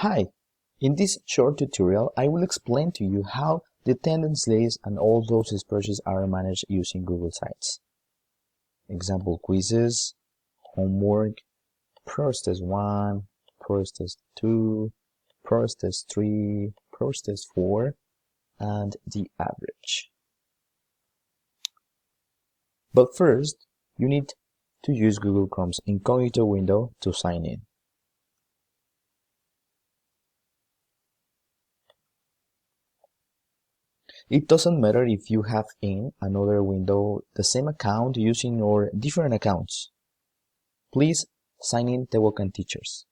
Hi! In this short tutorial, I will explain to you how the attendance list and all those spreadsheets are managed using Google Sites. Example quizzes, homework, PROS Test 1, PROS Test 2, PROS Test 3, PROS Test 4, and the average. But first, you need to use Google Chrome's incognito window to sign in. It doesn't matter if you have in another window the same account using your different accounts. Please sign in Tehuacan Teachers.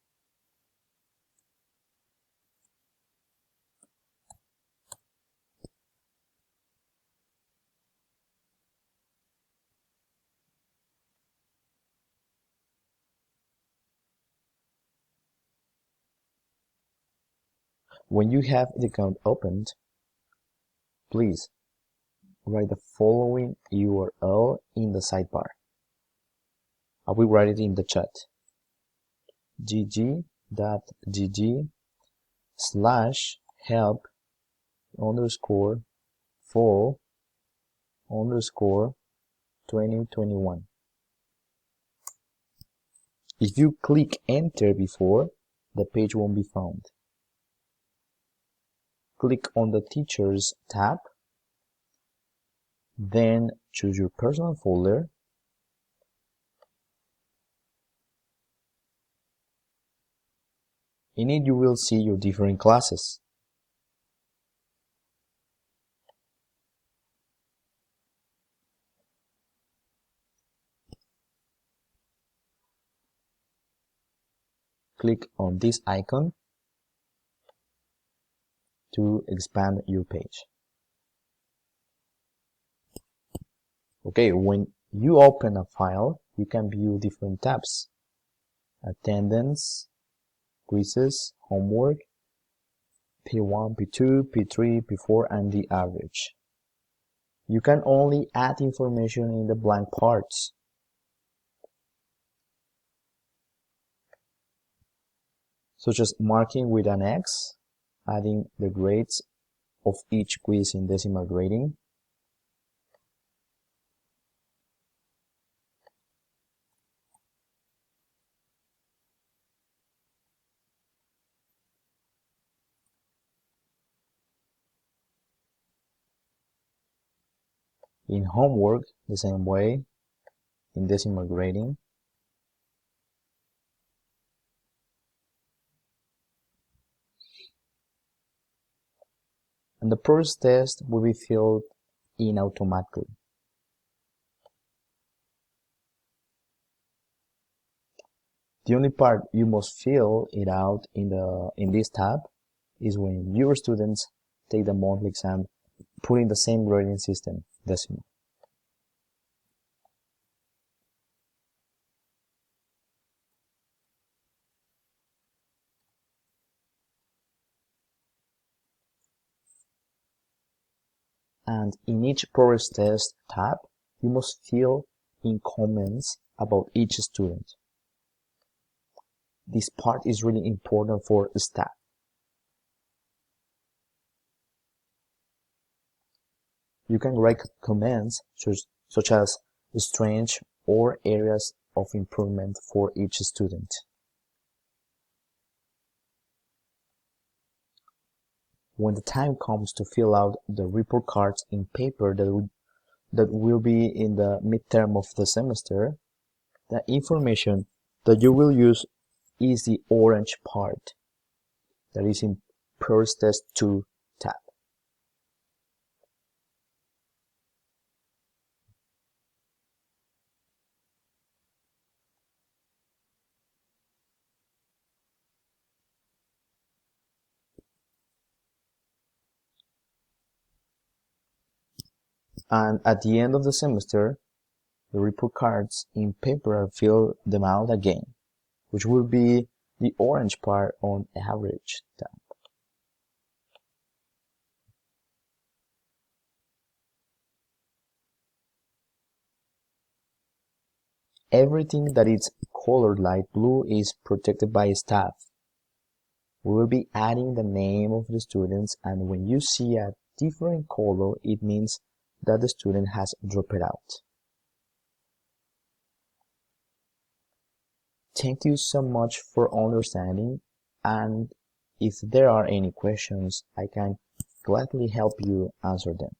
When you have the account opened, please write the following URL in the sidebar. I will write it in the chat. gg.gg/help_fall_2021. If you click enter before, the page won't be found. Click on the Teachers tab, then choose your personal folder. In it you will see your different classes. Click on this icon to expand your page. Okay, when you open a file, you can view different tabs: attendance, quizzes, homework, P1, P2, P3, P4, and the average. You can only add information in the blank parts. Such as marking with an X, adding the grades of each quiz in decimal grading, in homework the same way, in decimal grading, and the PROS test will be filled in automatically. The only part you must fill it out in this tab is when your students take the monthly exam, putting the same grading system, decimal. And in each PROS test tab, you must fill in comments about each student. This part is really important for staff. You can write comments such as strange or areas of improvement for each student. When the time comes to fill out the report cards in paper that will be in the midterm of the semester, the information that you will use is the orange part that is in PROS Test 2 tab. And at the end of the semester, the report cards in paper are filled them out again, which will be the orange part on average tab. Everything that is colored light blue is protected by staff. We will be adding the name of the students, and when you see a different color, it means that the student has dropped out. Thank you so much for understanding, and if there are any questions, I can gladly help you answer them.